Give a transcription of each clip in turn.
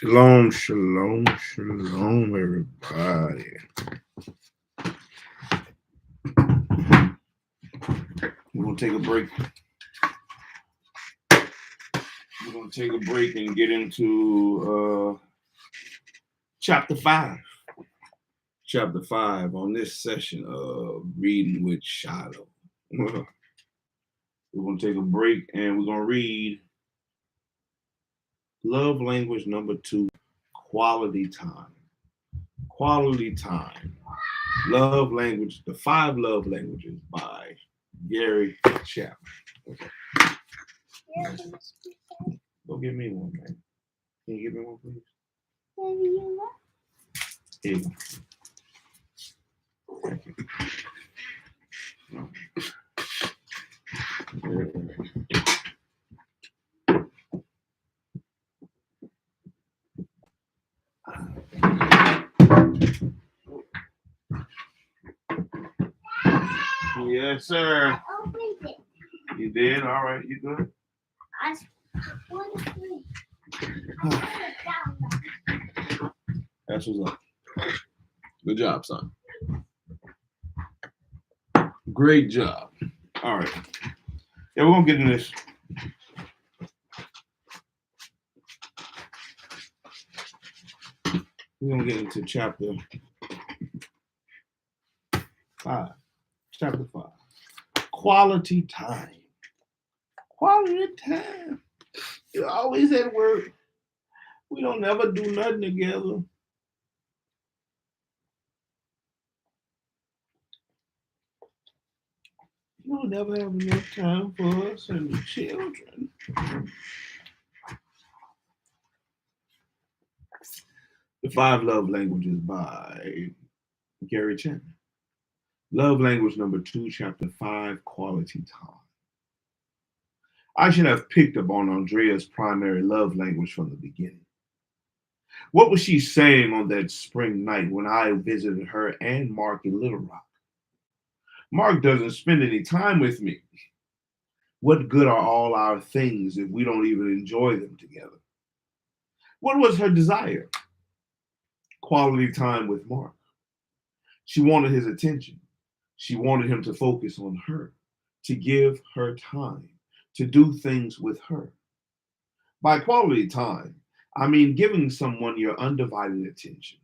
Shalom, shalom, shalom, everybody. We're gonna take a break. We're gonna take a break and get into chapter 5. Chapter 5 on this session of reading with Shilo. We're gonna take a break and we're gonna read love language number 2, quality time. Quality time. Love language, the 5 love languages by Gary Chapman. Okay. Go get me one, man. Can you give me one, please? Here you go. Thank you. No. Yes, sir. You did? All right. You good? That's what's up. Good job, son. Great job. All right. Yeah, we're going to get into this. We're going to get into chapter 5. Chapter 5. Quality time. Quality time. You're always at work. We don't never do nothing together. You don't never have enough time for us and the children. The 5 Love Languages by Gary Chapman. Love language number 2, chapter 5, quality time. I should have picked up on Andrea's primary love language from the beginning. What was she saying on that spring night when I visited her and Mark in Little Rock? Mark doesn't spend any time with me. What good are all our things if we don't even enjoy them together? What was her desire? Quality time with Mark. She wanted his attention. She wanted him to focus on her, to give her time, to do things with her. By quality time, I mean giving someone your undivided attention.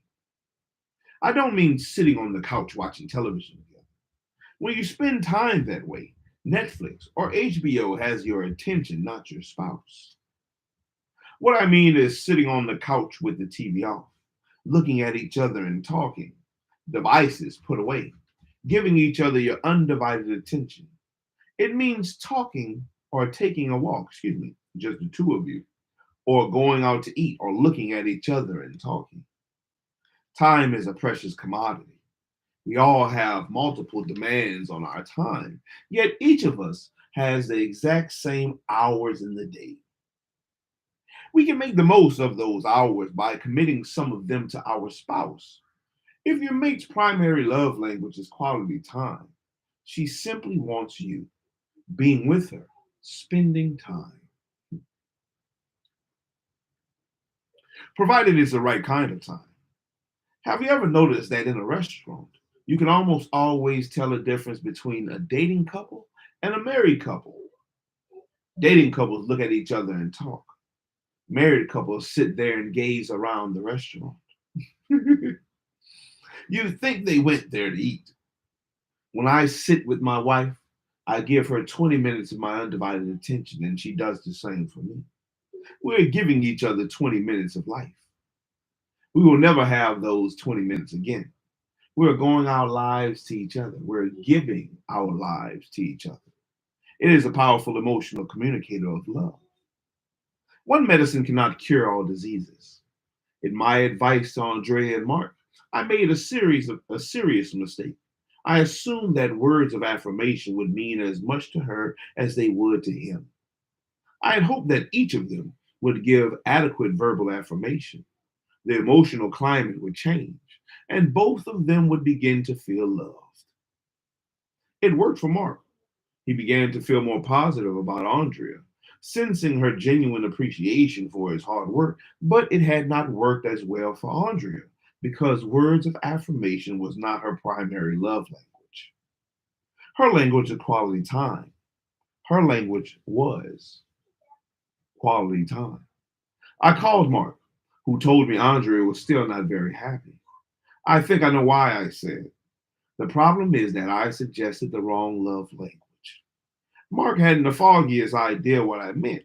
I don't mean sitting on the couch watching television together. When you spend time that way, Netflix or HBO has your attention, not your spouse. What I mean is sitting on the couch with the TV off, looking at each other and talking, devices put away, giving each other your undivided attention. It means talking or taking a walk, just the two of you, or going out to eat or looking at each other and talking. Time is a precious commodity. We all have multiple demands on our time, yet each of us has the exact same hours in the day. We can make the most of those hours by committing some of them to our spouse. If your mate's primary love language is quality time, she simply wants you, being with her, spending time. Provided it's the right kind of time. Have you ever noticed that in a restaurant, you can almost always tell a difference between a dating couple and a married couple? Dating couples look at each other and talk. Married couples sit there and gaze around the restaurant. You'd think they went there to eat. When I sit with my wife, I give her 20 minutes of my undivided attention, and she does the same for me. We're giving each other 20 minutes of life. We will never have those 20 minutes again. We're going our lives to each other. We're giving our lives to each other. It is a powerful emotional communicator of love. One medicine cannot cure all diseases. In my advice to Andrea and Mark, I made a serious mistake. I assumed that words of affirmation would mean as much to her as they would to him. I had hoped that each of them would give adequate verbal affirmation. The emotional climate would change, and both of them would begin to feel loved. It worked for Mark. He began to feel more positive about Andrea. sensing her genuine appreciation for his hard work, but it had not worked as well for Andrea because words of affirmation was not her primary love language. Her language of quality time. Her language was quality time. I called Mark, who told me Andrea was still not very happy. I think I know why, I said. The problem is that I suggested the wrong love language. Mark hadn't the foggiest idea what I meant.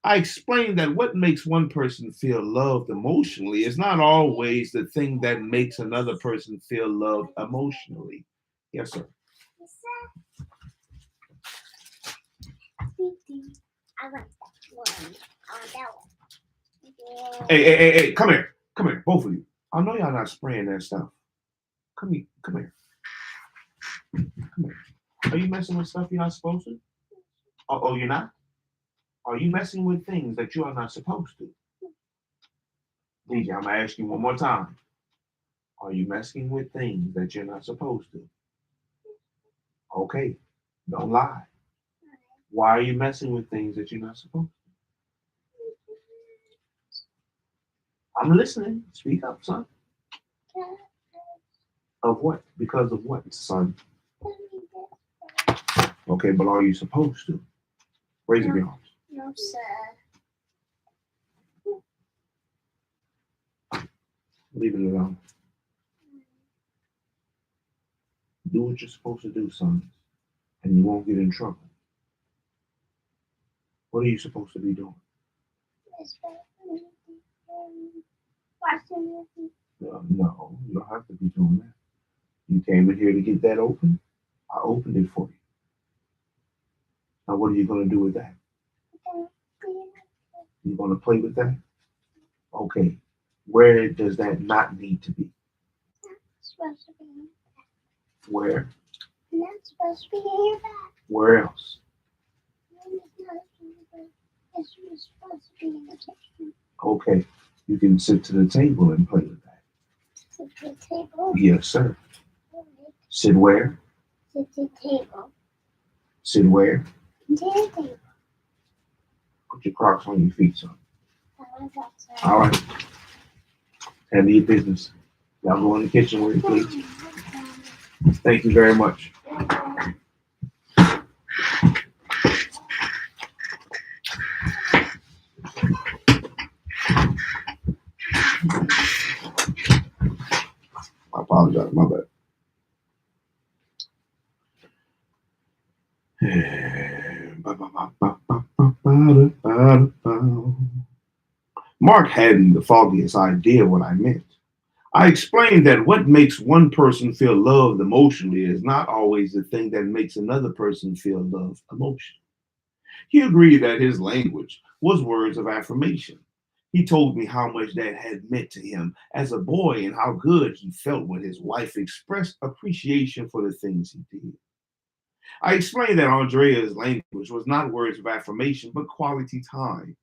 I explained that what makes one person feel loved emotionally is not always the thing that makes another person feel loved emotionally. Yes, sir. I want that one. I want that one. Hey, come here. Come here, both of you. I know y'all not spraying that stuff. Come here, come here, come here. Are you messing with stuff you're not supposed to? Oh, you're not? Are you messing with things that you are not supposed to? DJ, I'm gonna ask you one more time. Are you messing with things that you're not supposed to? Okay, don't lie. Why are you messing with things that you're not supposed to? I'm listening. Speak up, son. Of what? Because of what, son? Okay, but are you supposed to? Raise up your arms. No, sir. Leave it alone. Do what you're supposed to do, son, and you won't get in trouble. What are you supposed to be doing? No, you don't have to be doing that. You came in here to get that open. I opened it for you. Now, what are you going to do with that? You're going to play with that? Okay. Where does that not need to be? It's supposed to be. Where? Not supposed to be in your back. Where else? It's supposed to be in the kitchen. Okay. You can sit to the table and play with that. Sit to the table? Yes, sir. Sit where? Sit to the table. Sit where? To the table. Put your Crocs on your feet, son. All right. Handle your business. Y'all go in the kitchen with it, please. Thank you very much. I apologize, my bad. Mark hadn't the foggiest idea what I meant. I explained that what makes one person feel loved emotionally is not always the thing that makes another person feel loved emotionally. He agreed that his language was words of affirmation. He told me how much that had meant to him as a boy and how good he felt when his wife expressed appreciation for the things he did. I explained that Andrea's language was not words of affirmation, but quality time.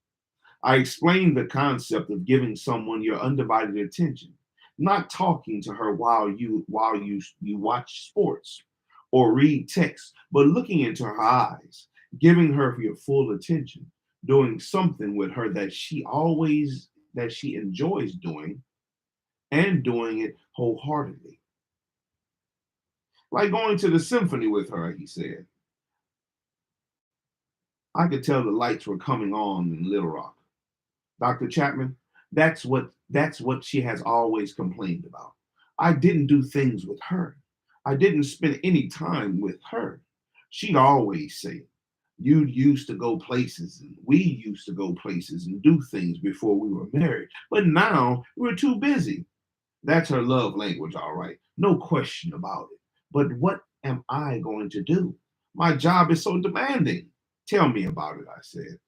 I explained the concept of giving someone your undivided attention, not talking to her while you watch sports or read text, but looking into her eyes, giving her your full attention, doing something with her that she enjoys doing and doing it wholeheartedly. Like going to the symphony with her, he said. I could tell the lights were coming on in Little Rock. Dr. Chapman, that's what she has always complained about. I didn't do things with her. I didn't spend any time with her. She'd always say, you used to go places and we used to go places and do things before we were married. But now we're too busy. That's her love language, all right. No question about it. But what am I going to do? My job is so demanding. Tell me about it, I said.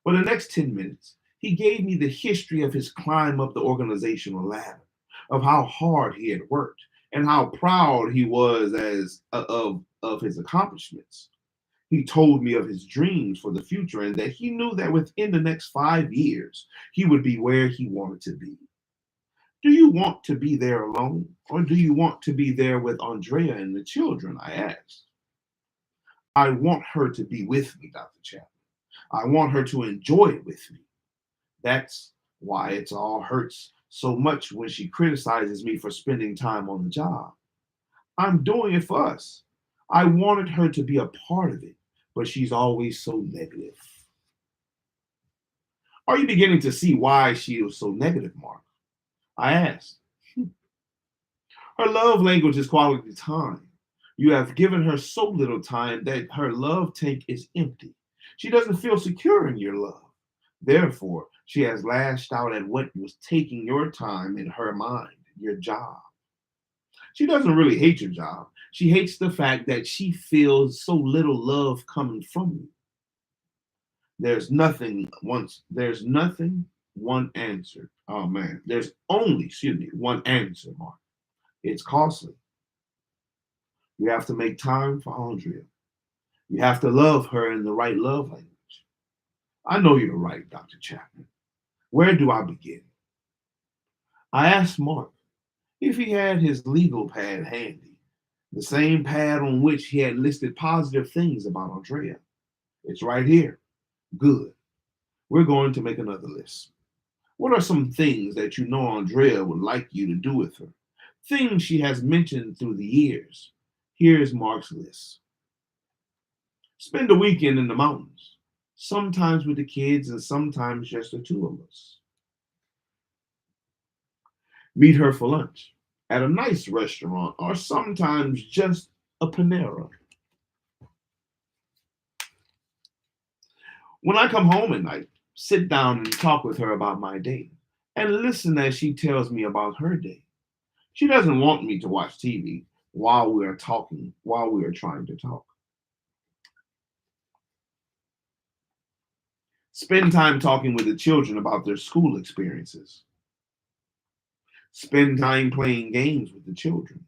For the next 10 minutes, he gave me the history of his climb up the organizational ladder, of how hard he had worked, and how proud he was of his accomplishments. He told me of his dreams for the future and that he knew that within the next 5 years, he would be where he wanted to be. Do you want to be there alone, or do you want to be there with Andrea and the children? I asked. I want her to be with me, Dr. Chapman. I want her to enjoy it with me. That's why it all hurts so much when she criticizes me for spending time on the job. I'm doing it for us. I wanted her to be a part of it, but she's always so negative. Are you beginning to see why she is so negative, Mark? I asked. Her love language is quality time. You have given her so little time that her love tank is empty. She doesn't feel secure in your love. Therefore, she has lashed out at what was taking your time in her mind, your job. She doesn't really hate your job. She hates the fact that she feels so little love coming from you. There's nothing one answer. Oh man, there's only, one answer, Mark. It's costly. You have to make time for Andrea. You have to love her in the right love language. I know you're right, Dr. Chapman. Where do I begin? I asked Mark if he had his legal pad handy, the same pad on which he had listed positive things about Andrea. It's right here. Good. We're going to make another list. What are some things that you know Andrea would like you to do with her? Things she has mentioned through the years. Here's Mark's list. Spend a weekend in the mountains, sometimes with the kids and sometimes just the two of us. Meet her for lunch at a nice restaurant or sometimes just a Panera. When I come home at night, sit down and talk with her about my day and listen as she tells me about her day. She doesn't want me to watch TV while we are trying to talk. Spend time talking with the children about their school experiences. Spend time playing games with the children.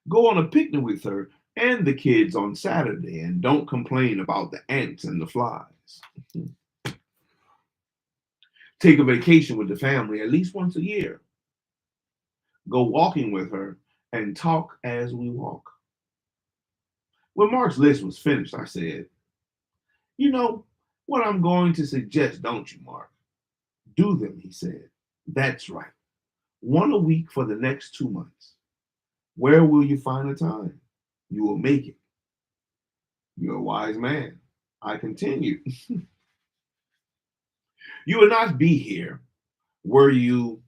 Go on a picnic with her and the kids on Saturday and don't complain about the ants and the flies. Take a vacation with the family at least once a year. Go walking with her and talk as we walk. When Mark's list was finished, I said, "You know what I'm going to suggest, don't you, Mark?" "Do them," he said. "That's right. One a week for the next 2 months. Where will you find the time? You will make it. You're a wise man." I continued, "You would not be here were you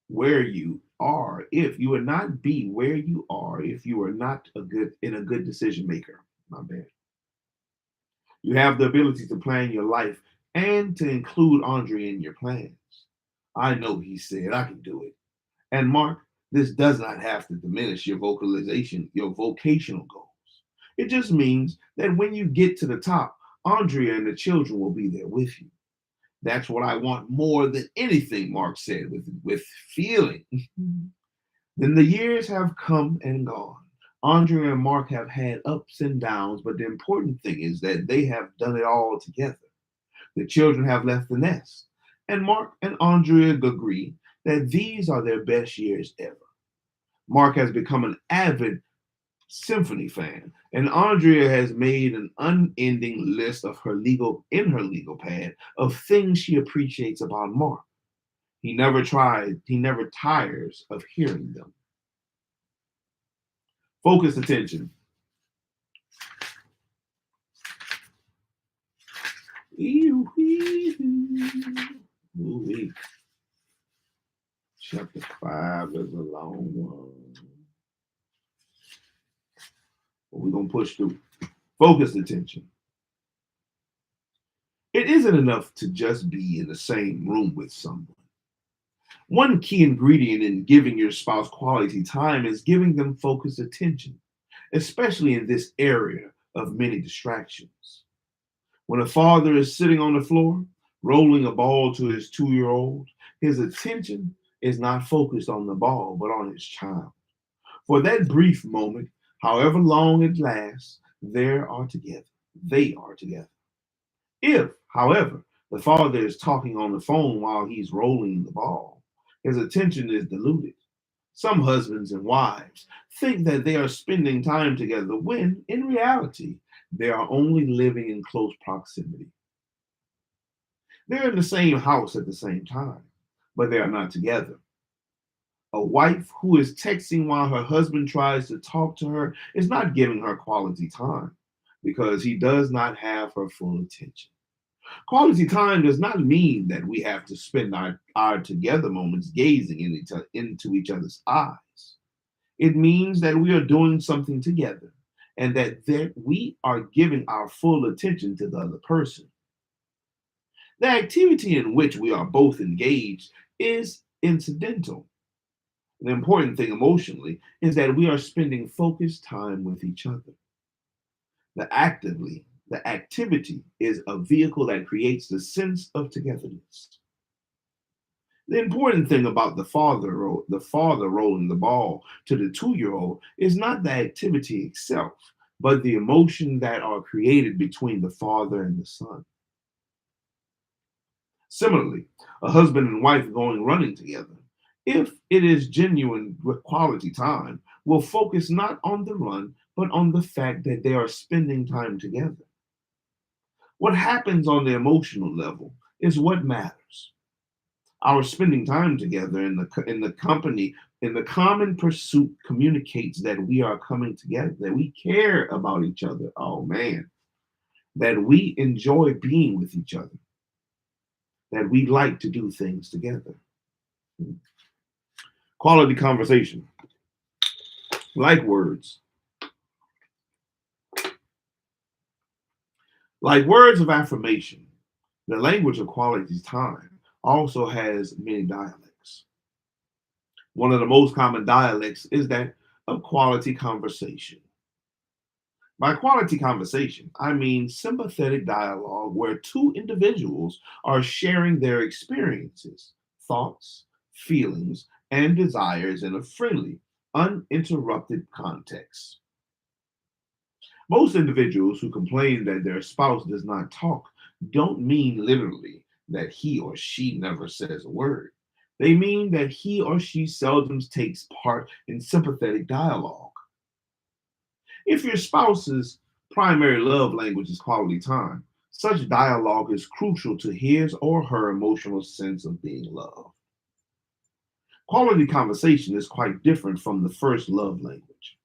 where you are if you would not be where you are if you were not a good decision maker." My bad. "You have the ability to plan your life and to include Andre in your plans." "I know," he said. "I can do it." And Mark, this does not have to diminish your vocational goals. It just means that when you get to the top, Andrea and the children will be there with you. That's what I want more than anything, Mark said with feeling. Then the years have come and gone. Andrea and Mark have had ups and downs, but the important thing is that they have done it all together. The children have left the nest, and Mark and Andrea agree that these are their best years ever. Mark has become an avid symphony fan, and Andrea has made an unending list of her legal pad of things she appreciates about Mark. He never tires of hearing them. Focus attention. Ooh-wee. Chapter 5 is a long one. But we're going to push through. Focus attention. It isn't enough to just be in the same room with someone. One key ingredient in giving your spouse quality time is giving them focused attention, especially in this area of many distractions. When a father is sitting on the floor, rolling a ball to his 2-year old, his attention is not focused on the ball, but on his child. For that brief moment, however long it lasts, they are together. If, however, the father is talking on the phone while he's rolling the ball, his attention is diluted. Some husbands and wives think that they are spending time together when, in reality, They are only living in close proximity. They're in the same house at the same time, but they are not together. A wife who is texting while her husband tries to talk to her is not giving her quality time because he does not have her full attention. Quality time does not mean that we have to spend our together moments gazing into each other's eyes. It means that we are doing something together and that we are giving our full attention to the other person. The activity in which we are both engaged is incidental. The important thing emotionally is that we are spending focused time with each other. The activity is a vehicle that creates the sense of togetherness. The important thing about the father rolling the ball to the 2-year old is not the activity itself, but the emotion that are created between the father and the son. Similarly, a husband and wife going running together, if it is genuine with quality time, will focus not on the run, but on the fact that they are spending time together. What happens on the emotional level is what matters. Our spending time together in the common pursuit communicates that we are coming together, that we care about each other. Oh man, that we enjoy being with each other, that we like to do things together. Quality conversation, like words, like words of affirmation. The language of quality time also has many dialects. One of the most common dialects is that of quality conversation. By quality conversation, I mean sympathetic dialogue where two individuals are sharing their experiences, thoughts, feelings, and desires in a friendly, uninterrupted context. Most individuals who complain that their spouse does not talk don't mean literally that he or she never says a word. They mean that he or she seldom takes part in sympathetic dialogue. If your spouse's primary love language is quality time, such dialogue is crucial to his or her emotional sense of being loved. Quality conversation is quite different from the first love language.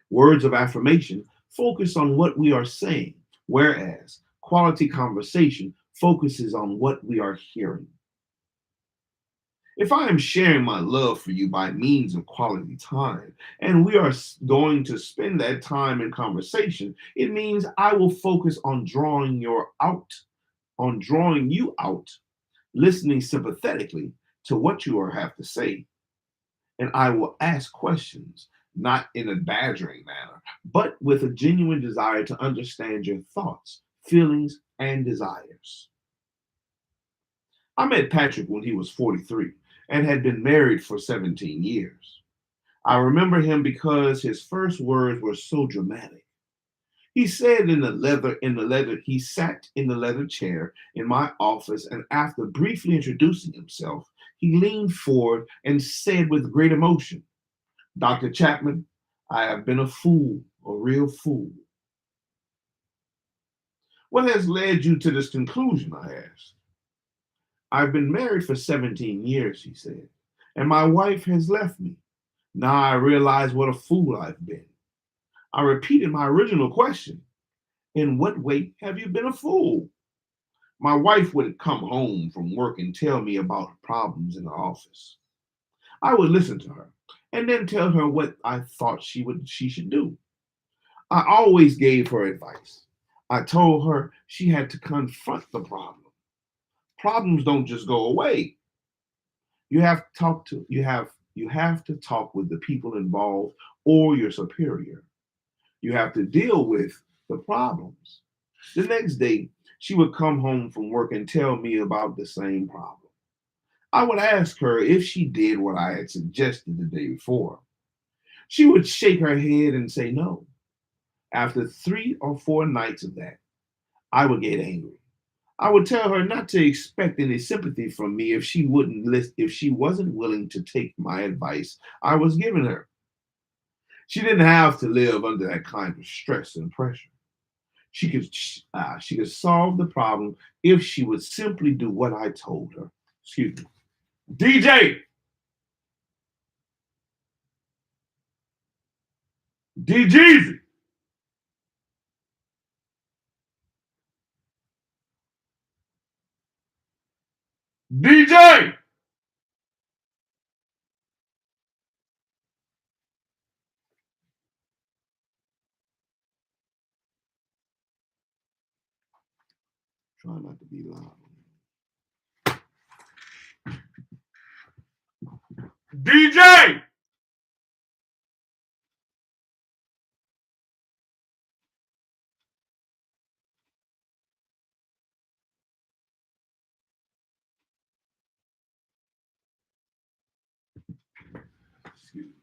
Words of affirmation focus on what we are saying, whereas quality conversation focuses on what we are hearing. If I am sharing my love for you by means of quality time, and we are going to spend that time in conversation, it means I will focus on drawing you out, listening sympathetically to what have to say, and I will ask questions, not in a badgering manner, but with a genuine desire to understand your thoughts, feelings, and desires. I met Patrick when he was 43 and had been married for 17 years. I remember him because his first words were so dramatic. He said he sat in the leather chair in my office, and after briefly introducing himself, he leaned forward and said with great emotion, Dr. Chapman, I have been a fool, a real fool. What has led you to this conclusion? I asked. I've been married for 17 years, he said, and my wife has left me. Now I realize what a fool I've been. I repeated my original question. In what way have you been a fool? My wife would come home from work and tell me about problems in the office. I would listen to her and then tell her what I thought she should do. I always gave her advice. I told her she had to confront the problem. Problems don't just go away. You have to talk with the people involved or your superior. You have to deal with the problems. The next day, she would come home from work and tell me about the same problem. I would ask her if she did what I had suggested the day before. She would shake her head and say no. After 3 or 4 nights of that, I would get angry. I would tell her not to expect any sympathy from me if she wasn't willing to take my advice I was giving her. She didn't have to live under that kind of stress and pressure. She could solve the problem if she would simply do what I told her. Excuse me. DJ, DJezy, DJ. Try not to be loud. DJ. Excuse me.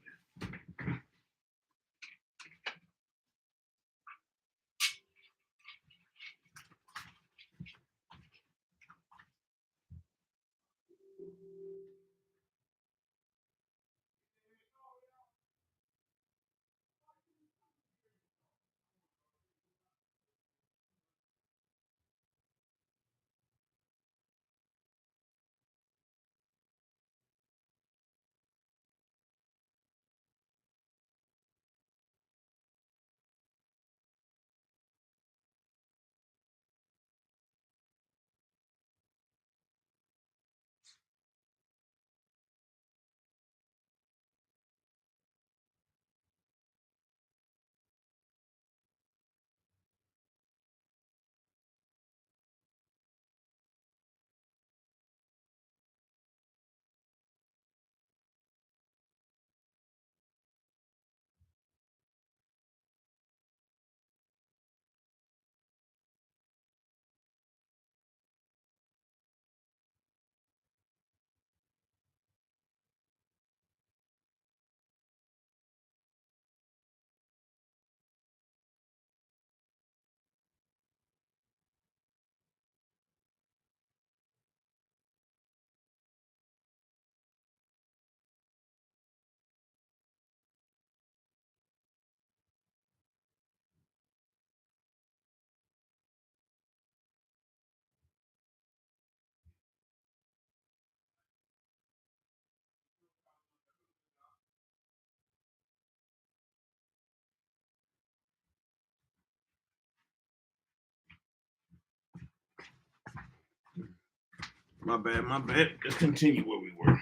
My bad, my bad. Let's continue where we were.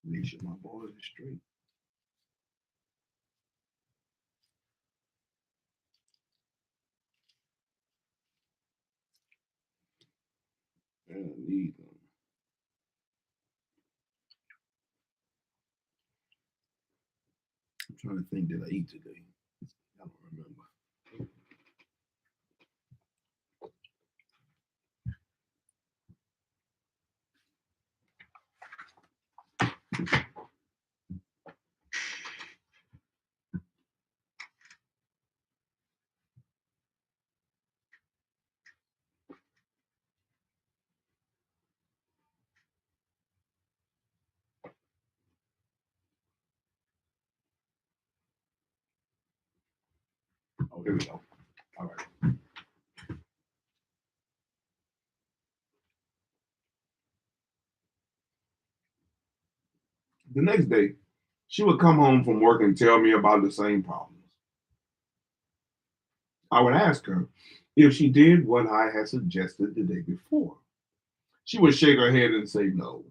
Make sure my ball is straight. I need them. I'm trying to think, did I eat today? I don't remember. Oh, here we go. All right. The next day, she would come home from work and tell me about the same problems. I would ask her if she did what I had suggested the day before. She would shake her head and say no.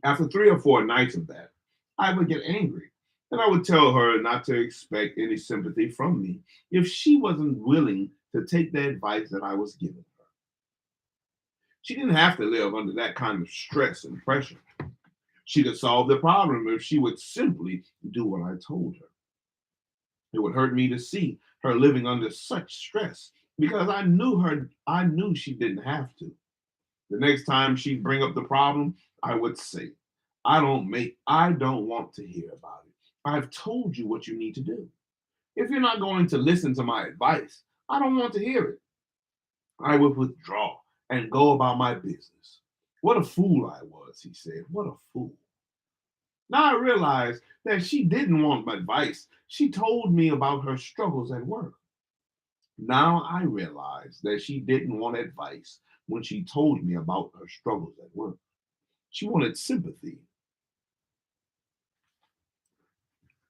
After 3 or 4 nights of that, I would get angry and I would tell her not to expect any sympathy from me if she wasn't willing to take the advice that I was giving her. She didn't have to live under that kind of stress and pressure. She could solve the problem if she would simply do what I told her. It would hurt me to see her living under such stress because I knew she didn't have to. The next time she'd bring up the problem, I would say, I don't want to hear about it. I've told you what you need to do. If you're not going to listen to my advice, I don't want to hear it. I would withdraw and go about my business. What a fool I was, he said. What a fool. Now I realized that she didn't want my advice. She told me about her struggles at work. Now I realize that she didn't want advice when she told me about her struggles at work. She wanted sympathy.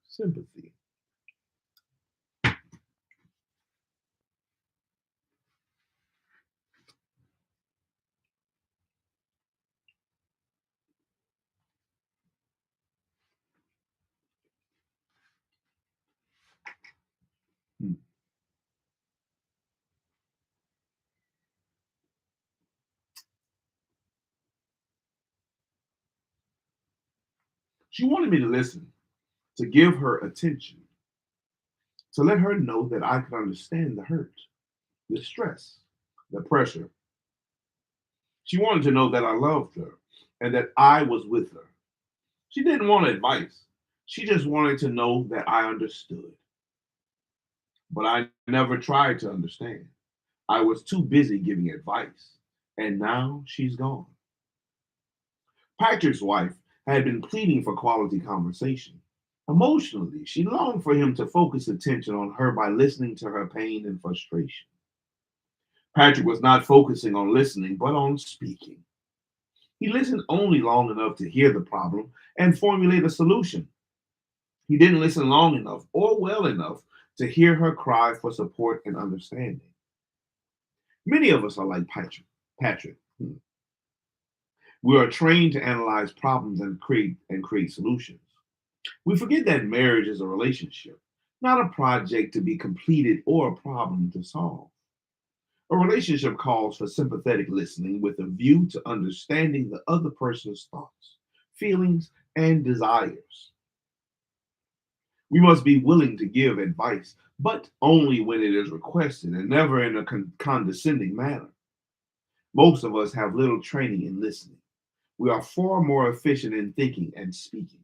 Sympathy. Hmm. She wanted me to listen, to give her attention, to let her know that I could understand the hurt, the stress, the pressure. She wanted to know that I loved her and that I was with her. She didn't want advice. She just wanted to know that I understood. But I never tried to understand. I was too busy giving advice. And now she's gone. Patrick's wife had been pleading for quality conversation. Emotionally, she longed for him to focus attention on her by listening to her pain and frustration. Patrick was not focusing on listening, but on speaking. He listened only long enough to hear the problem and formulate a solution. He didn't listen long enough or well enough to hear her cry for support and understanding. Many of us are like Patrick. Patrick. We are trained to analyze problems and create solutions. We forget that marriage is a relationship, not a project to be completed or a problem to solve. A relationship calls for sympathetic listening with a view to understanding the other person's thoughts, feelings, and desires. We must be willing to give advice, but only when it is requested and never in a condescending manner. Most of us have little training in listening. We are far more efficient in thinking and speaking.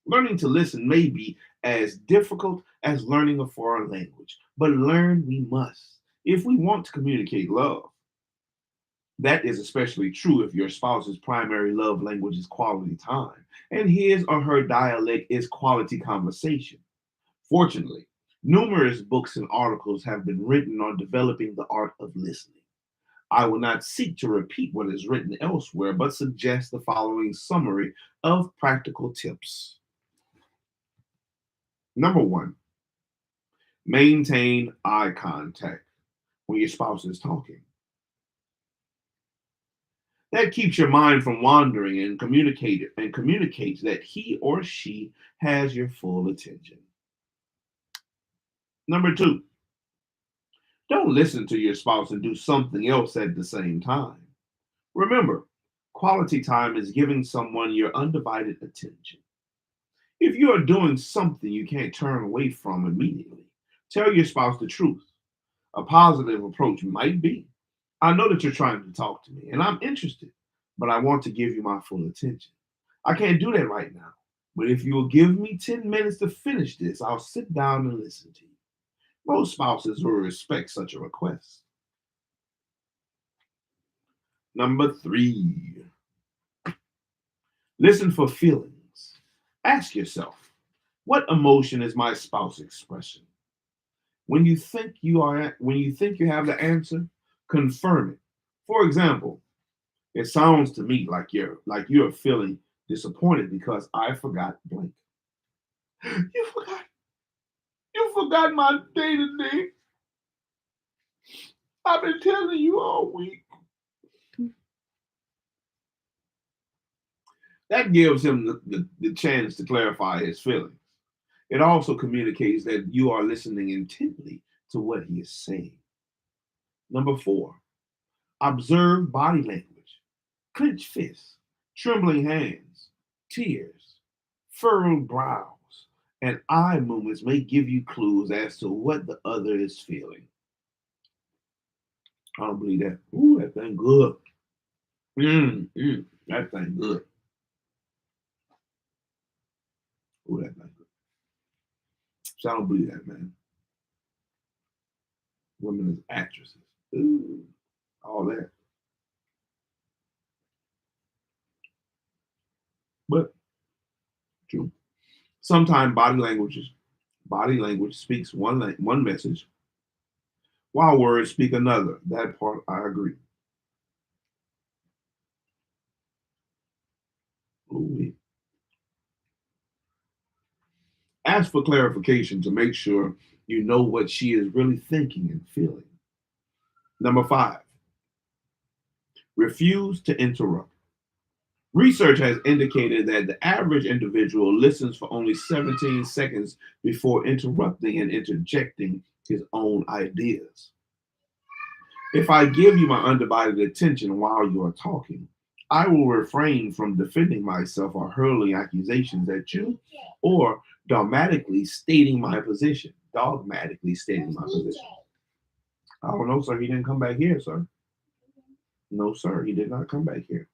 Learning to listen may be as difficult as learning a foreign language, but learn we must if we want to communicate love. That is especially true if your spouse's primary love language is quality time and his or her dialect is quality conversation. Fortunately, numerous books and articles have been written on developing the art of listening. I will not seek to repeat what is written elsewhere, but suggest the following summary of practical tips. Number one, maintain eye contact when your spouse is talking. That keeps your mind from wandering and communicates that he or she has your full attention. Number two, don't listen to your spouse and do something else at the same time. Remember, quality time is giving someone your undivided attention. If you are doing something you can't turn away from immediately, tell your spouse the truth. A positive approach might be, I know that you're trying to talk to me and I'm interested, but I want to give you my full attention. I can't do that right now, but if you will give me 10 minutes to finish this, I'll sit down and listen to you. Most spouses will respect such a request. Number three, listen for feelings. Ask yourself, what emotion is my spouse expressing? When you think you have the answer, confirm it. For example, it sounds to me like you're feeling disappointed because I forgot blank. You forgot. You forgot my day today. I've been telling you all week. That gives him the chance to clarify his feelings. It also communicates that you are listening intently to what he is saying. Number four, observe body language. Clenched fists, trembling hands, tears, furrowed brows, and eye movements may give you clues as to what the other is feeling. I don't believe that. Ooh, that thing good. That thing good. Ooh, that thing good. So I don't believe that, man. Women as actresses. Ooh, all that. But Sometimes body language speaks one message, while words speak another. That part I agree. Ooh. Ask for clarification to make sure you know what she is really thinking and feeling. Number five, refuse to interrupt. Research has indicated that the average individual listens for only 17 seconds before interrupting and interjecting his own ideas. If I give you my undivided attention while you are talking, I will refrain from defending myself or hurling accusations at you or dogmatically stating my position. Dogmatically stating my position. I don't know, sir. He didn't come back here, sir. No, sir. He did not come back here.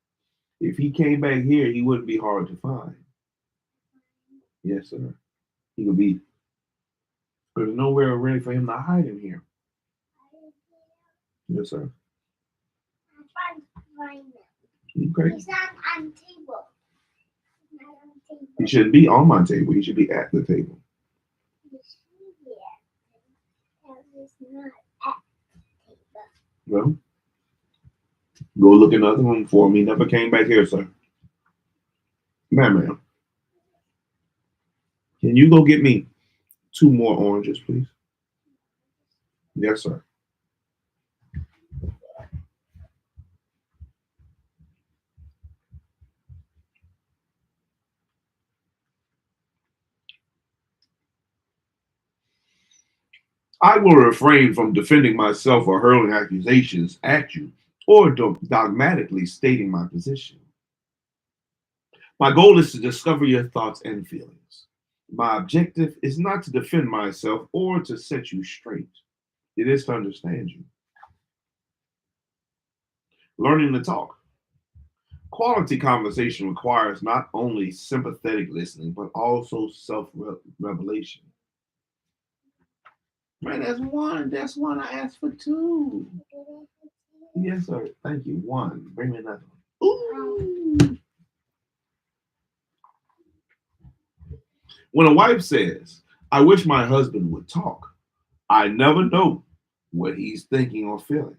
If he came back here, he wouldn't be hard to find. Yes, sir. He could be. There's nowhere really for him to hide in here. Yes, sir. Okay. He's not on the table. He's not on the table. He shouldn't be on my table. He should be at the table. He should be at the table. He's not at the table. Well, go look in the other room for him. He never came back here, sir. Ma'am. Can you go get me 2 more oranges, please? Yes, sir. I will refrain from defending myself or hurling accusations at you or dogmatically stating my position. My goal is to discover your thoughts and feelings. My objective is not to defend myself or to set you straight. It is to understand you. Learning to talk. Quality conversation requires not only sympathetic listening, but also self revelation. Man, that's one. That's one. I asked for two. Yes, sir. Thank you. One. Bring me another one. Ooh. When a wife says, I wish my husband would talk, I never know what he's thinking or feeling.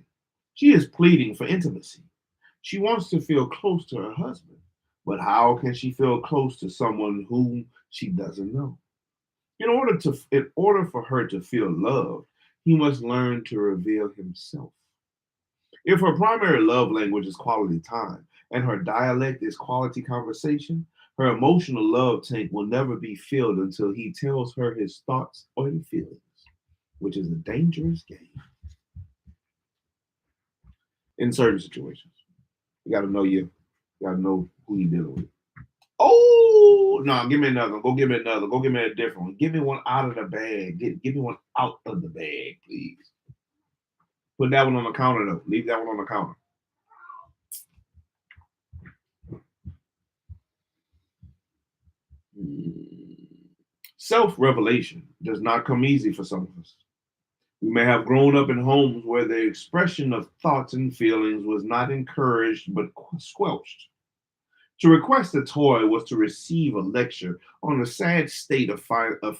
She is pleading for intimacy. She wants to feel close to her husband, but how can she feel close to someone whom she doesn't know? In order for her to feel loved, he must learn to reveal himself. If her primary love language is quality time and her dialect is quality conversation, her emotional love tank will never be filled until he tells her his thoughts or his feelings, which is a dangerous game in certain situations. You got to know you got to know who you're dealing with. Oh no! Give me another one. Go give me another. Go give me a different one. Give me one out of the bag. Give me one out of the bag, please. Put that one on the counter though. Leave that one on the counter. Self-revelation does not come easy for some of us. We may have grown up in homes where the expression of thoughts and feelings was not encouraged but squelched. To request a toy was to receive a lecture on the sad state of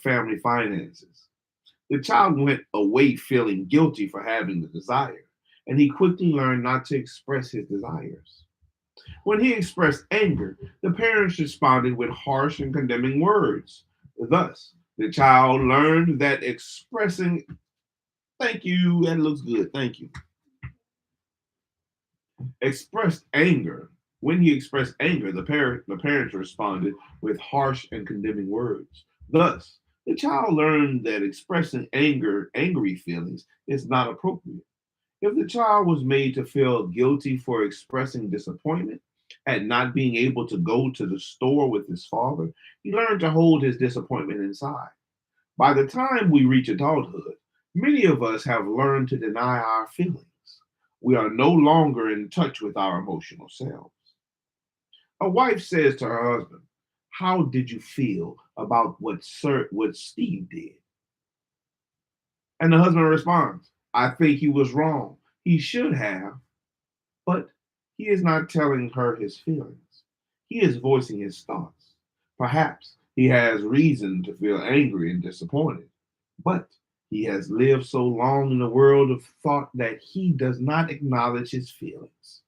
family finances. The child went away feeling guilty for having the desire, and he quickly learned not to express his desires. When he expressed anger, the parents responded with harsh and condemning words. Thus, the child learned that expressing, thank you, that looks good, thank you, expressed anger. When he expressed anger, the parents responded with harsh and condemning words. Thus, the child learned that expressing angry feelings is not appropriate. If the child was made to feel guilty for expressing disappointment at not being able to go to the store with his father, he learned to hold his disappointment inside. By the time we reach adulthood, many of us have learned to deny our feelings. We are no longer in touch with our emotional selves. A wife says to her husband, how did you feel about what Steve did? And the husband responds, I think he was wrong. He should have, but he is not telling her his feelings. He is voicing his thoughts. Perhaps He has reason to feel angry and disappointed, but he has lived so long in the world of thought that he does not acknowledge his feelings.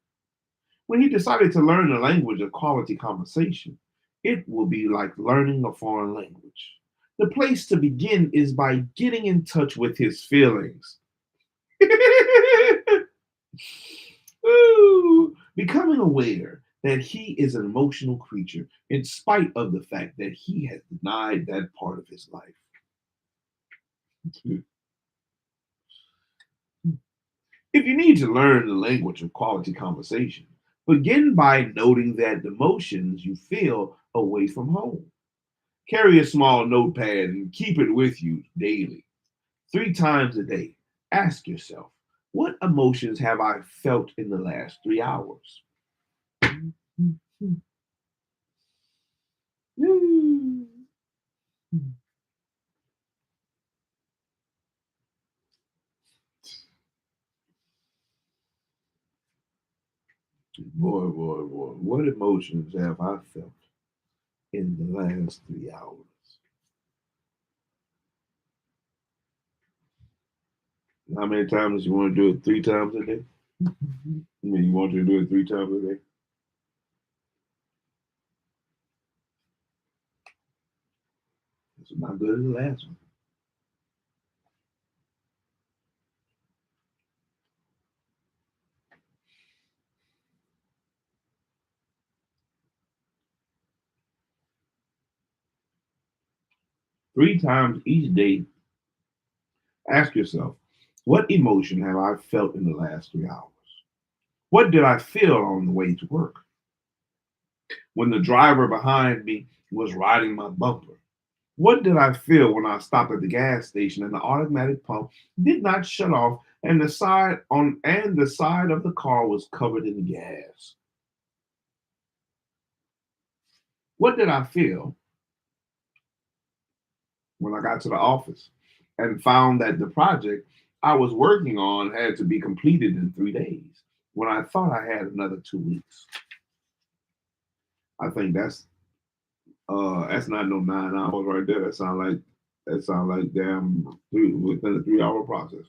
When he decided to learn the language of quality conversation, it will be like learning a foreign language. The place to begin is by getting in touch with his feelings. Ooh, becoming aware that he is an emotional creature in spite of the fact that he has denied that part of his life. If you need to learn the language of quality conversation, begin by noting that emotions you feel away from home. Carry a small notepad and keep it with you daily. 3 times a day, ask yourself, what emotions have I felt in the last 3 hours? Boy, boy, boy, what emotions have I felt in the last 3 hours? How many times you want to do it 3 times a day? I mean, you want to do it 3 times a day? It's not good as the last one. 3 times each day, ask yourself, what emotion have I felt in the last 3 hours? What did I feel on the way to work? When the driver behind me was riding my bumper? What did I feel when I stopped at the gas station and the automatic pump did not shut off and the side of the car was covered in gas? What did I feel when I got to the office and found that the project I was working on had to be completed in 3 days when I thought I had another 2 weeks? I think that's not no 9 hours right there. That sound like damn within a 3 hour process.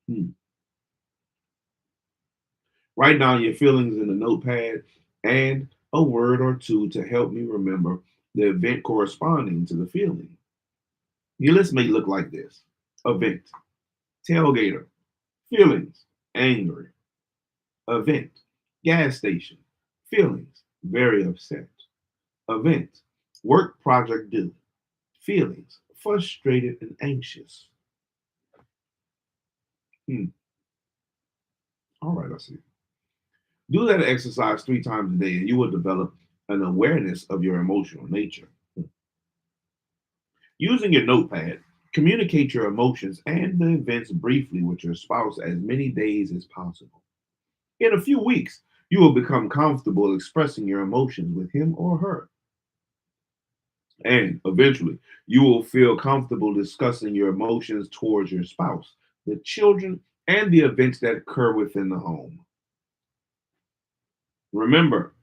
Hmm. Write down your feelings in a notepad and a word or two to help me remember the event corresponding to the feeling. Your list may look like this: event, tailgater, feelings, angry, event, gas station, feelings, very upset, event, work project due, feelings, frustrated and anxious. Hmm. All right, I see. Do that exercise 3 times a day, and you will develop an awareness of your emotional nature. Using your notepad, communicate your emotions and the events briefly with your spouse as many days as possible. In a few weeks, you will become comfortable expressing your emotions with him or her. And eventually, you will feel comfortable discussing your emotions towards your spouse, the children, and the events that occur within the home. Remember,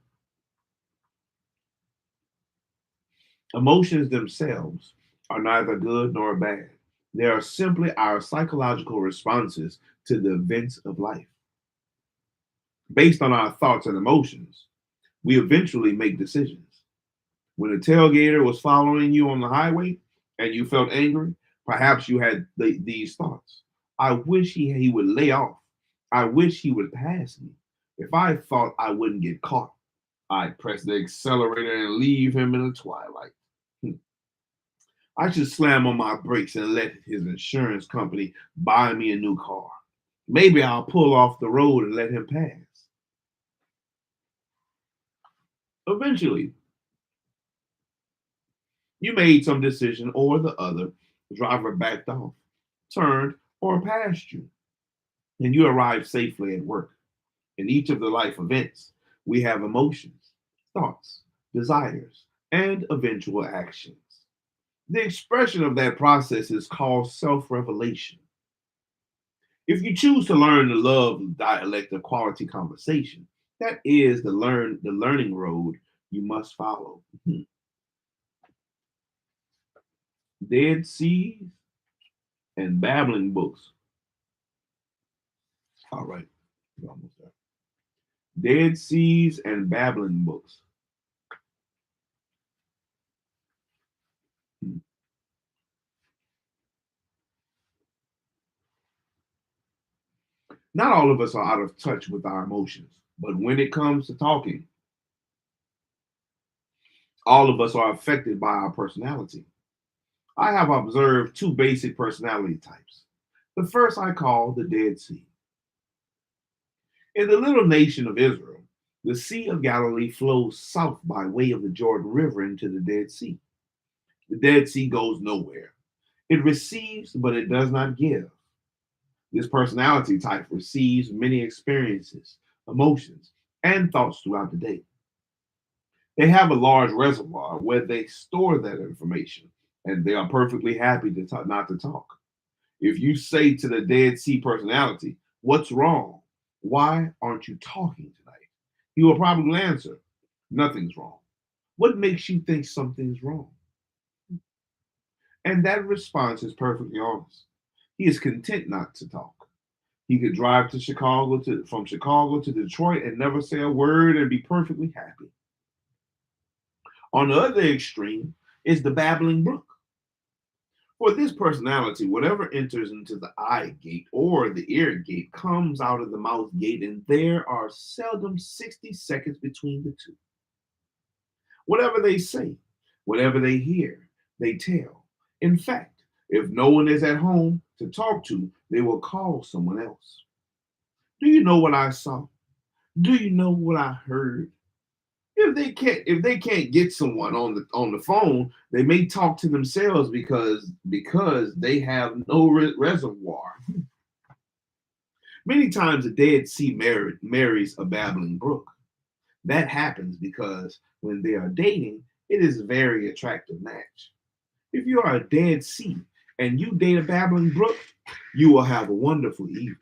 emotions themselves are neither good nor bad. They are simply our psychological responses to the events of life. Based on our thoughts and emotions, we eventually make decisions. When a tailgater was following you on the highway and you felt angry, perhaps you had these thoughts. I wish he would lay off. I wish he would pass me. If I thought I wouldn't get caught, I'd press the accelerator and leave him in the twilight. Hmm. I should slam on my brakes and let his insurance company buy me a new car. Maybe I'll pull off the road and let him pass. Eventually, you made some decision or the other. The driver backed off, turned, or passed you, and you arrived safely at work. In each of the life events, we have emotions, thoughts, desires, and eventual actions. The expression of that process is called self revelation. If you choose to learn the love dialect of quality conversation, that is the learning road you must follow. Dead Seas and babbling books. All right, we're almost there. Dead Seas and babbling books. Not all of us are out of touch with our emotions, but when it comes to talking, all of us are affected by our personality. I have observed two basic personality types. The first I call the Dead Sea. In the little nation of Israel, the Sea of Galilee flows south by way of the Jordan River into the Dead Sea. The Dead Sea goes nowhere. It receives, but it does not give. This personality type receives many experiences, emotions, and thoughts throughout the day. They have a large reservoir where they store that information, and they are perfectly happy to talk, not to talk. If you say to the Dead Sea personality, "What's wrong? Why aren't you talking tonight?" He will probably answer, "Nothing's wrong. What makes you think something's wrong?" And that response is perfectly honest. He is content not to talk. He could drive from Chicago to Detroit and never say a word and be perfectly happy. On the other extreme is the babbling brook. For this personality, whatever enters into the eye gate or the ear gate comes out of the mouth gate, and there are seldom 60 seconds between the two. Whatever they say, whatever they hear, they tell. In fact, if no one is at home to talk to, they will call someone else. Do you know what I saw? Do you know what I heard? If they can't get someone on the phone, they may talk to themselves because they have no reservoir. Many times a Dead Sea marries a babbling brook. That happens because when they are dating, it is a very attractive match. If you are a Dead Sea and you date a babbling brook, you will have a wonderful evening.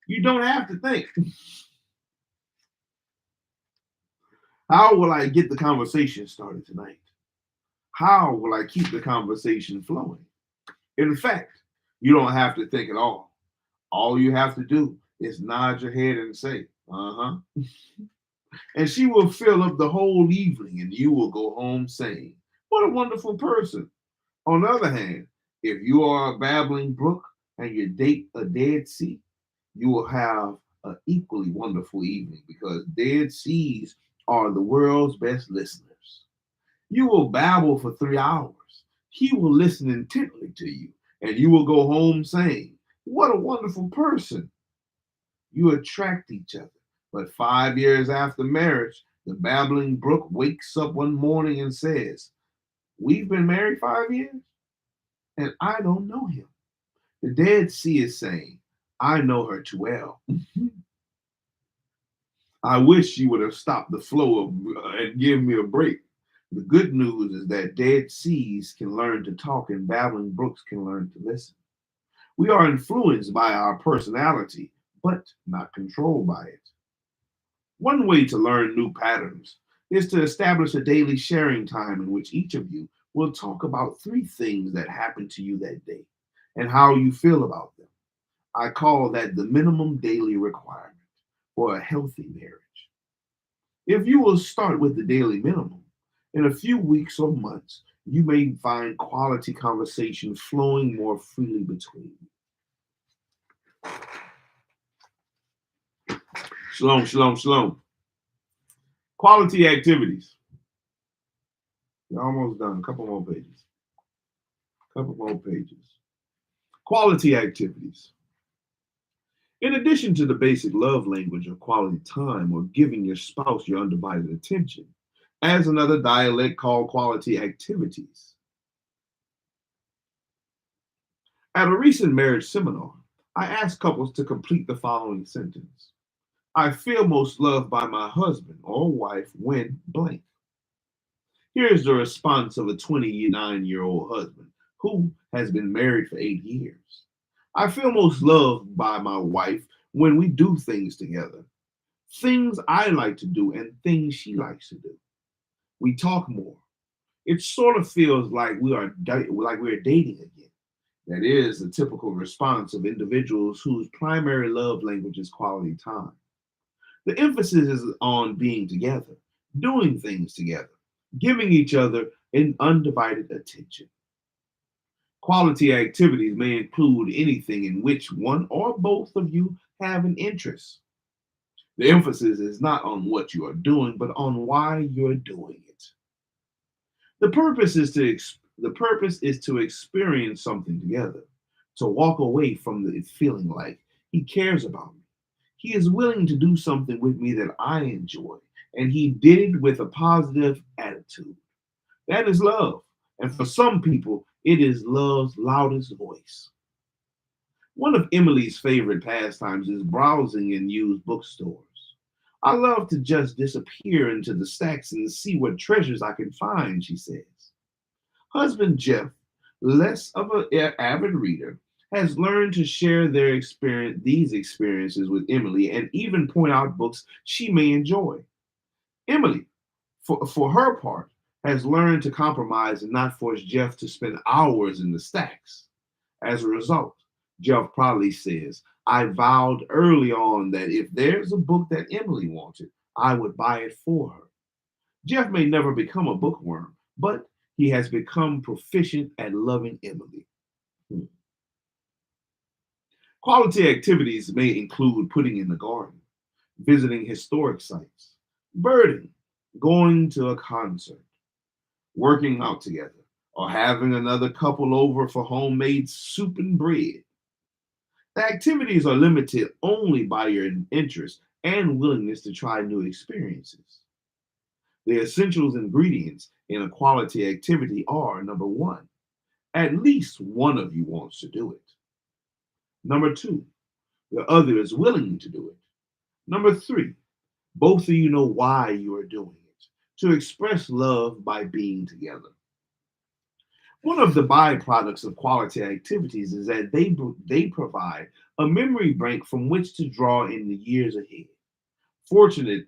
You don't have to think, how will I get the conversation started tonight? How will I keep the conversation flowing? In fact, you don't have to think at all. All you have to do is nod your head and say, "Uh huh." And she will fill up the whole evening, and you will go home saying, "What a wonderful person." On the other hand, if you are a babbling brook and you date a Dead Sea, you will have an equally wonderful evening because Dead Seas are the world's best listeners. You will babble for 3 hours. He will listen intently to you, and you will go home saying, "What a wonderful person." You attract each other. But 5 years after marriage, the babbling brook wakes up one morning and says, "We've been married 5 years, and I don't know him." The Dead Sea is saying, "I know her too well." I wish you would have stopped the flow and give me a break. The good news is that Dead Seas can learn to talk and babbling brooks can learn to listen. We are influenced by our personality, but not controlled by it. One way to learn new patterns is to establish a daily sharing time in which each of you will talk about three things that happened to you that day and how you feel about them. I call that the minimum daily requirement for a healthy marriage. If you will start with the daily minimum, in a few weeks or months, you may find quality conversation flowing more freely between you. Shalom, shalom, shalom. Quality activities. You're almost done. A couple more pages. Couple more pages. Quality activities. In addition to the basic love language of quality time or giving your spouse your undivided attention, as another dialect called quality activities. At a recent marriage seminar, I asked couples to complete the following sentence. I feel most loved by my husband or wife when blank. Here's the response of a 29-year-old husband who has been married for 8 years. I feel most loved by my wife when we do things together, things I like to do and things she likes to do. We talk more. It sort of feels like we're dating again. That is the typical response of individuals whose primary love language is quality time. The emphasis is on being together, doing things together, giving each other an undivided attention. Quality activities may include anything in which one or both of you have an interest. The emphasis is not on what you are doing, but on why you're doing it. The purpose is to experience something together, to walk away from it feeling like he cares about me. He is willing to do something with me that I enjoy, and he did it with a positive attitude. That is love. And for some people, it is love's loudest voice. One of Emily's favorite pastimes is browsing in used bookstores. I love to just disappear into the stacks and see what treasures I can find, she says. Husband Jeff, less of an avid reader, has learned to share these experiences with Emily and even point out books she may enjoy. Emily, for her part, has learned to compromise and not force Jeff to spend hours in the stacks. As a result, Jeff probably says, I vowed early on that if there's a book that Emily wanted, I would buy it for her. Jeff may never become a bookworm, but he has become proficient at loving Emily. Hmm. Quality activities may include putting in the garden, visiting historic sites, birding, going to a concert, working out together, or having another couple over for homemade soup and bread. The activities are limited only by your interest and willingness to try new experiences. The essentials ingredients in a quality activity are number one, at least one of you wants to do it. Number two, the other is willing to do it. Number three, both of you know why you are doing it, to express love by being together. One of the byproducts of quality activities is that they provide a memory bank from which to draw in the years ahead. Fortunate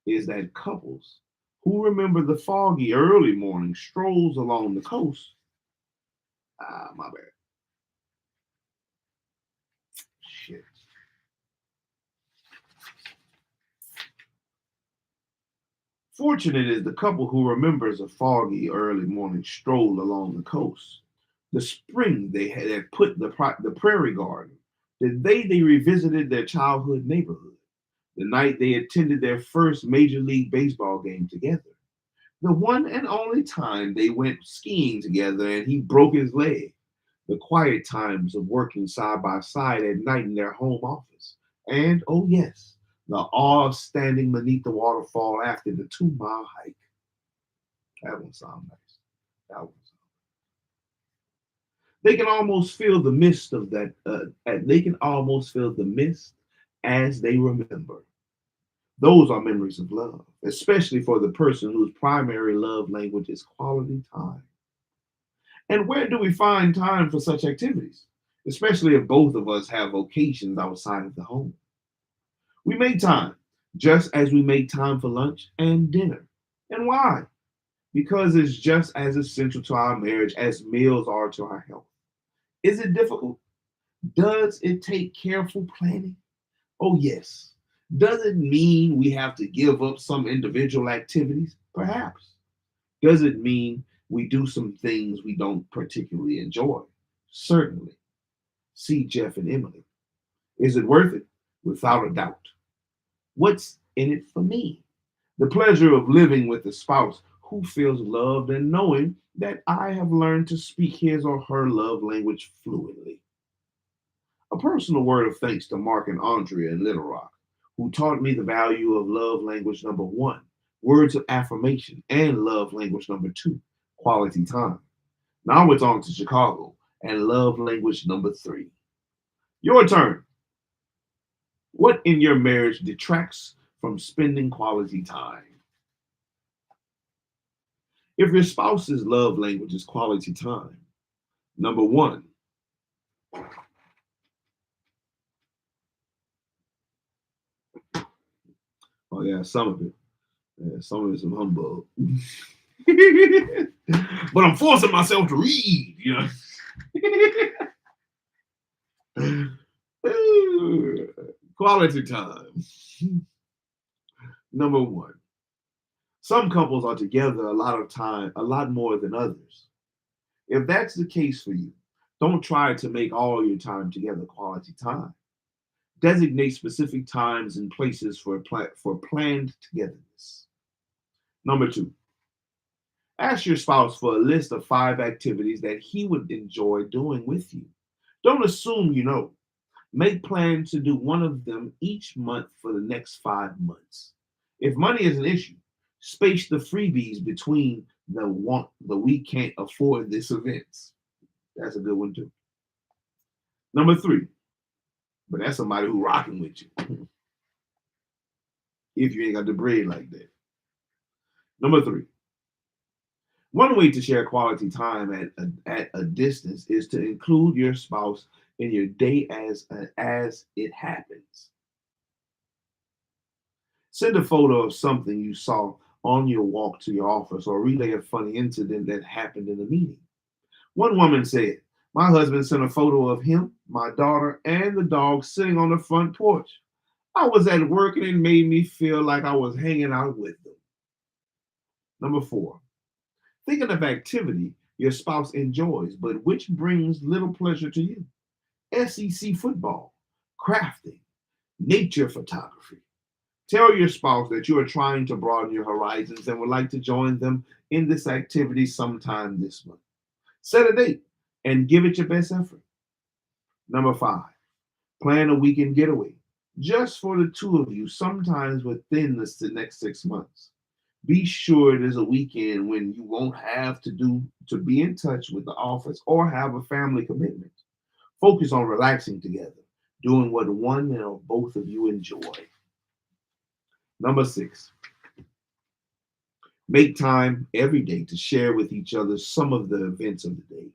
is that couples who remember the foggy early morning strolls along the coast. My bad. Shit. Fortunate is the couple who remembers a foggy early morning stroll along the coast. The spring they had put the prairie garden. The day they revisited their childhood neighborhood. The night they attended their first Major League Baseball game together. The one and only time they went skiing together and he broke his leg. The quiet times of working side by side at night in their home office. And, oh yes, the awe of standing beneath the waterfall after the 2 mile hike. That one sounds nice. That one. They can almost feel the mist of that. They can almost feel the mist as they remember. Those are memories of love, especially for the person whose primary love language is quality time. And where do we find time for such activities, especially if both of us have vocations outside of the home? We make time, just as we make time for lunch and dinner. And why? Because it's just as essential to our marriage as meals are to our health. Is it difficult? Does it take careful planning? Oh, yes. Does it mean we have to give up some individual activities? Perhaps. Does it mean we do some things we don't particularly enjoy? Certainly. See Jeff and Emily. Is it worth it? Without a doubt. What's in it for me? The pleasure of living with a spouse who feels loved and knowing that I have learned to speak his or her love language fluently. A personal word of thanks to Mark and Andrea in Little Rock, who taught me the value of love language number one, words of affirmation, and love language number two, quality time. Now it's on to Chicago and love language number three. Your turn. What in your marriage detracts from spending quality time? If your spouse's love language is quality time, number one, oh yeah, some of it. Some humbug. But I'm forcing myself to read, Quality time. Number one, some couples are together a lot more than others. If that's the case for you, don't try to make all your time together quality time. Designate specific times and places for planned togetherness. Number two, ask your spouse for a list of 5 activities that he would enjoy doing with you. Don't assume you know. Make plans to do one of them each month for the next 5 months. If money is an issue, space the freebies between the we can't afford this events. That's a good one too. Number three, but that's somebody who rocking with you. If you ain't got the bread like that. Number three, one way to share quality time at a distance is to include your spouse in your day as it happens. Send a photo of something you saw on your walk to your office or relay a funny incident that happened in a meeting. One woman said, "My husband sent a photo of him, my daughter, and the dog sitting on the front porch. I was at work and it made me feel like I was hanging out with them." Number four, think of an activity your spouse enjoys, but which brings little pleasure to you. SEC football, crafting, nature photography. Tell your spouse that you are trying to broaden your horizons and would like to join them in this activity sometime this month. Set a date and give it your best effort. Number five, plan a weekend getaway just for the two of you, sometimes within the next 6 months. Be sure it is a weekend when you won't have to be in touch with the office or have a family commitment. Focus on relaxing together, doing what one or both of you enjoy. Number six, make time every day to share with each other some of the events of the day.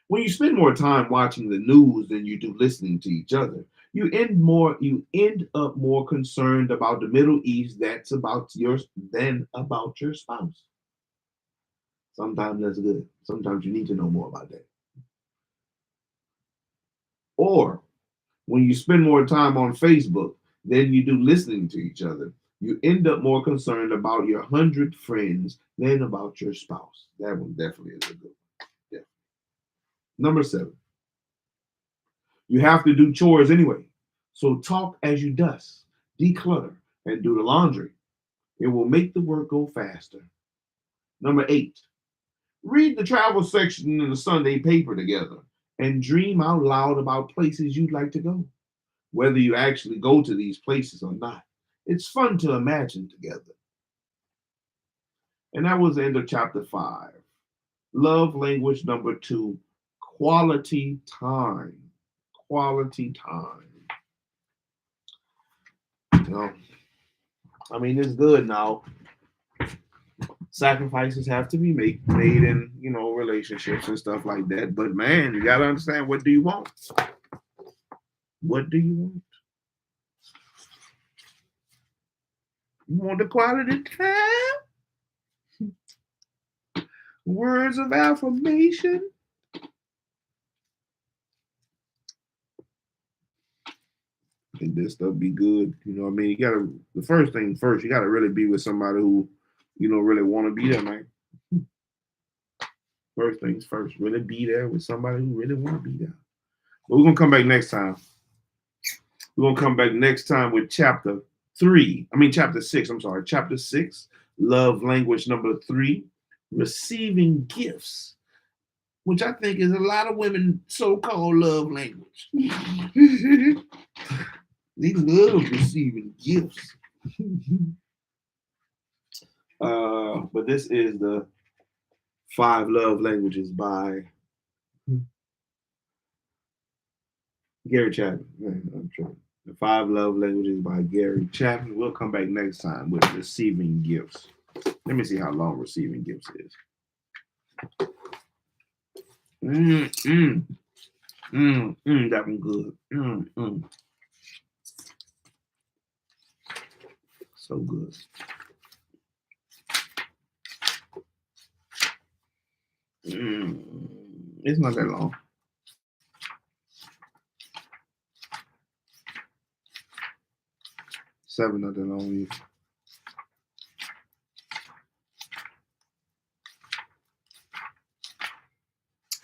When you spend more time watching the news than you do listening to each other, you end up more concerned about the Middle East that's about yours than about your spouse. Sometimes that's good. Sometimes you need to know more about that. Or when you spend more time on Facebook than you do listening to each other, you end up more concerned about your 100 friends than about your spouse. That one definitely is a good one. Yeah. Number seven, you have to do chores anyway. So talk as you dust, declutter, and do the laundry. It will make the work go faster. Number eight, read the travel section in the Sunday paper together and dream out loud about places you'd like to go, whether you actually go to these places or not. It's fun to imagine together. And that was the end of chapter 5. Love language number 2, quality time. Quality time. You know, I mean, it's good now. Sacrifices have to be made in, relationships and stuff like that. But man, you gotta understand, what do you want? What do you want? You want the quality time? Words of affirmation? I think this stuff be good. You know what I mean? The first thing first, you gotta really be with somebody who, really want to be there, man. First things first, really be there with somebody who really want to be there. But we're gonna come back next time. We're gonna come back next time with chapter 6. I'm sorry, chapter 6, love language number 3, receiving gifts, which I think is a lot of women so-called love language. They love receiving gifts. But this is the 5 love languages by Gary Chapman. Man, I'm trying. The 5 love languages by Gary Chapman. We'll come back next time with receiving gifts. Let me see how long receiving gifts is. That one good. So good. It's not that long. Seven, not that long either.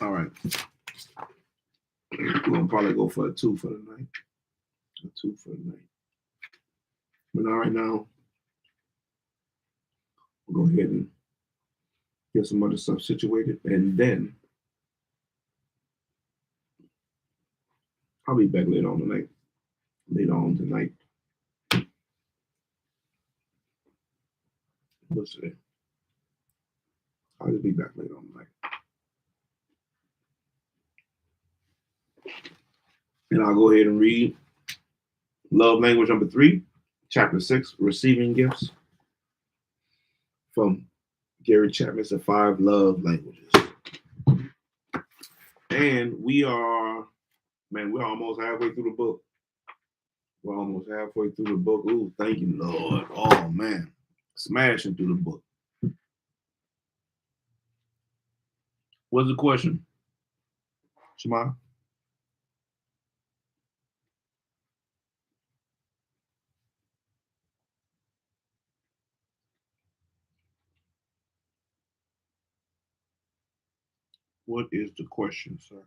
All right. We're gonna probably go for a 2 for the night. A 2 for the night. But all right now, we'll go ahead and get some other stuff situated, and then I'll be back later on tonight. What's today? I'll just be back later on tonight. And I'll go ahead and read love language number 3, chapter 6, receiving gifts, from Gary Chapman's The 5 Love Languages. And we're almost halfway through the book. Ooh, thank you, Lord. Oh, man. Smashing through the book. What's the question, Shema? What is the question, sir?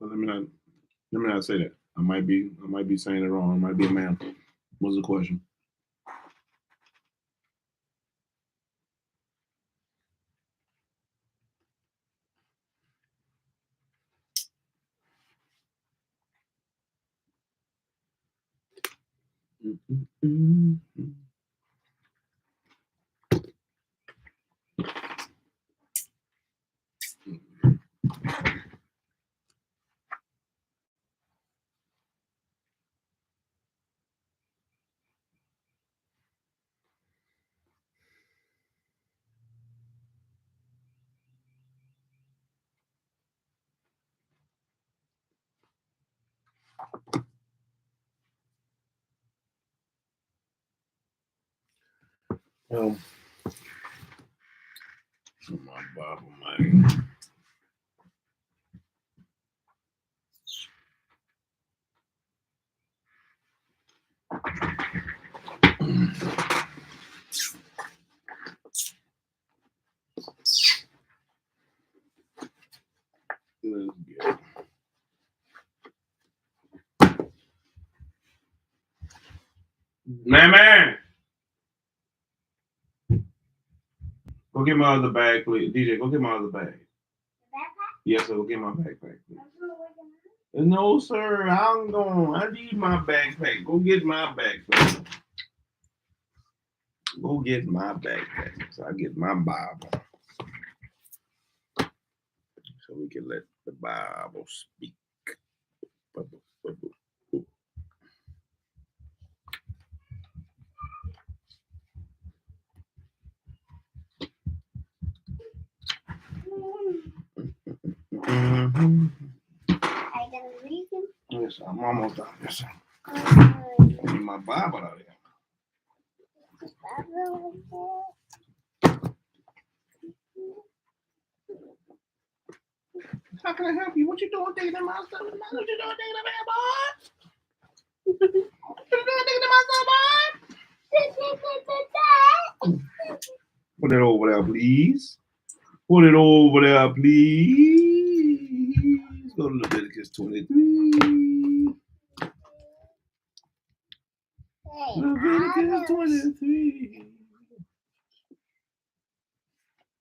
Well, let me not say that. I might be saying it wrong. I might be a man. What's the question? My Bible, man. Man. Go get my other bag, please. DJ, go get my other bag. Backpack? Yes, sir. Go get my backpack, please. No, sir. I need my backpack. Go get my backpack. Go get my backpack. So I get my Bible. So we can let the Bible speak. Mm-hmm. Yes, sir. I'm almost done. Yes, sir. I need my Bible out here. How can I help you? What you doing taking in my stuff? What you doing taking in my boy? What you doing taking in my stuff, boy? Put it over there, please. Put it over there, please. Go to Leviticus 23. Leviticus 23.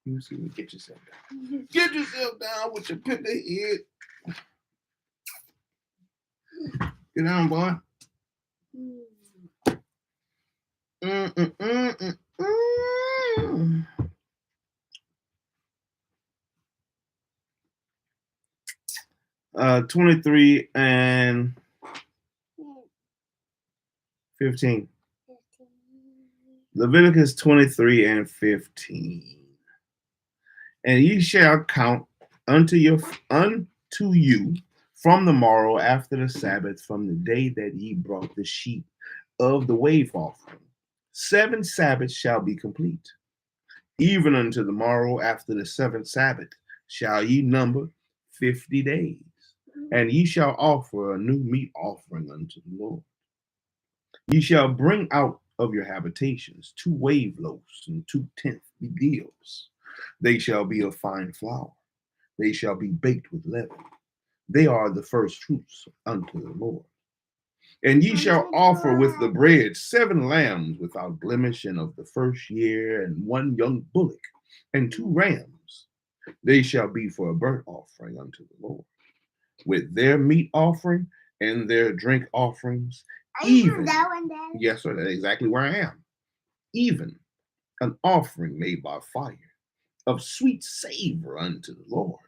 Let me see. Get yourself down. Get yourself down with your picker head. Get down, boy. 23 and 15. Leviticus 23 and 15. And ye shall count unto you from the morrow after the Sabbath, from the day that ye brought the sheep of the wave offering. 7 Sabbaths shall be complete. Even unto the morrow after the 7th Sabbath shall ye number 50 days. And ye shall offer a new meat offering unto the Lord. Ye shall bring out of your habitations 2 wave loaves and 2 tenth deals. They shall be of fine flour. They shall be baked with leaven. They are the first fruits unto the Lord. And ye shall offer with the bread 7 lambs without blemish and of the first year, and 1 young bullock, and 2 rams. They shall be for a burnt offering unto the Lord, with their meat offering and their drink offerings. Even, yes, sir, that's exactly where I am. Even an offering made by fire of sweet savor unto the Lord.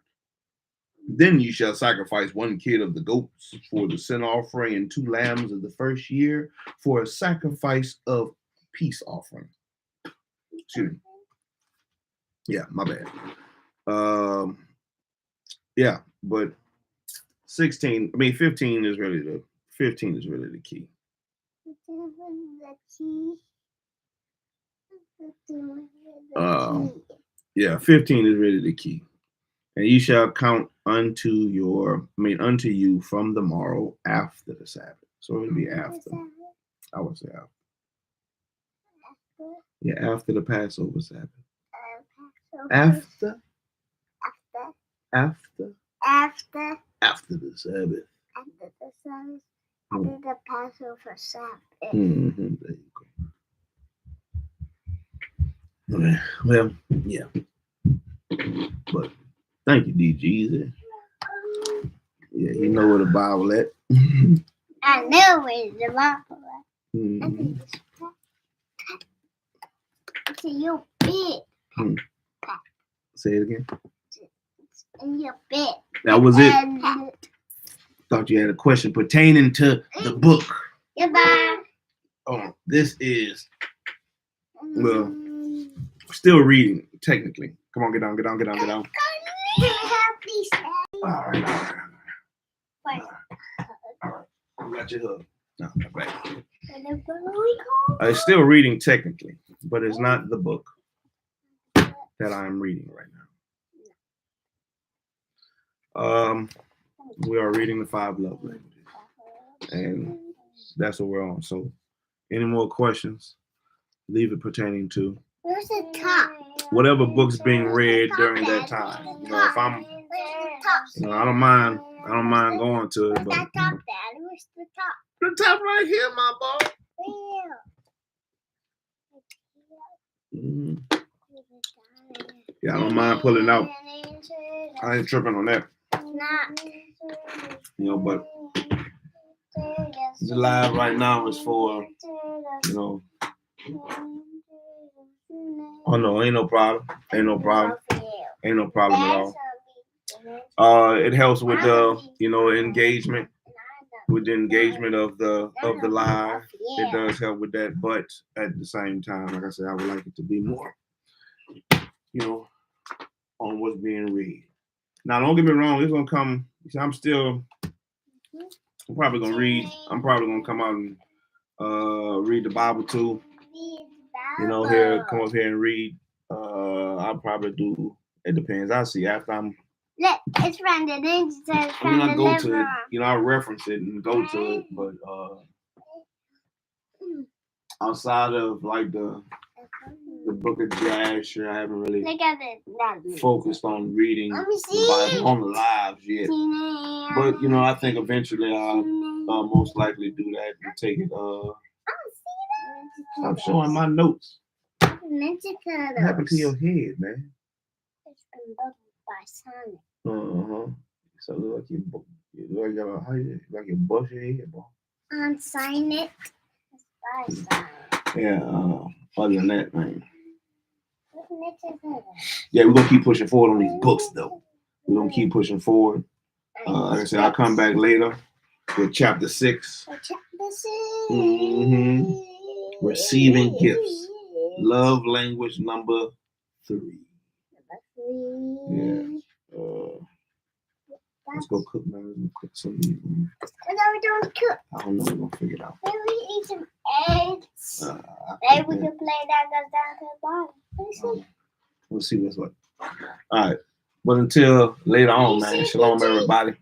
Then you shall sacrifice 1 kid of the goats for the sin offering, and 2 lambs of the first year for a sacrifice of peace offering. Excuse me. Yeah, my bad. Yeah, but 15 is really the 15 is really the key. Yeah, 15 is really the key. And ye shall count unto you from the morrow after the Sabbath. So it'll be after. I would say after. Yeah, after the Passover Sabbath. After the Sabbath. After the Sabbath. After the Passover Sabbath. Mm-hmm. There you go. Well, yeah. But thank you, DG. Yeah, you know where the Bible at. I know where the Bible at. Mm-hmm. It's in your bed. Say it again. It's in your bed. That was it. Thought you had a question pertaining to the book. Goodbye. Oh, this is, well, still reading technically. Come on, get on. All right. I got your hug. No, right. It's still reading technically, but it's not the book that I'm reading right now. We are reading the 5 love languages, and that's what we're on. So, any more questions? Leave it pertaining to whatever book's being read during that time. You know, if I'm, I don't mind going to it. But, Where's the top, Dad? Where's the top? The top right here, my boy. Mm-hmm. Yeah, I don't mind pulling out. I ain't tripping on that. You know, but the live right now is for, you know. Oh no, ain't no problem. Ain't no problem at all. It helps with the, engagement. With the engagement of the live, it does help with that. But at the same time, like I said, I would like it to be more, on what's being read. Now, don't get me wrong. It's gonna come. I'm probably gonna read. I'm probably gonna come out and read the Bible too. Come up here and read. I'll probably do. It depends. I'll see after I'm. It's from the I go to it. I reference it and go to it, but outside of like the book of Jasher, I haven't really focused on reading the Bible on the lives yet. But I think eventually I'll most likely do that and take it. I'm showing my notes. What happened to your head, man? It's been bubbled by Sonic. So look like you bust your head, bro. Sign it. Yeah. Other than that, man. Yeah, we're gonna keep pushing forward on these books, though. We're gonna keep pushing forward. Like I said, I'll come back later with chapter 6. Mm-hmm. Receiving gifts. Love language number 3. Yeah. Let's go cook, man. Let's go cook some meat. But now we don't cook. I don't know. We're gonna figure it out. Maybe we eat some eggs. Maybe we can play that goes down to the bottom. We'll see what's what. All right. But until later on, man. Shalom, everybody.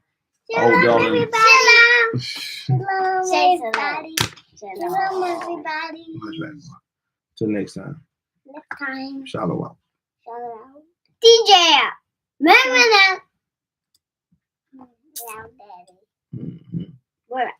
Shalom, everybody. Shalom, everybody. Shalom, everybody. Till next time. Next time. Shalom. Shalom. DJ. Remember that. Yeah, Daddy. Mm-hmm. Where?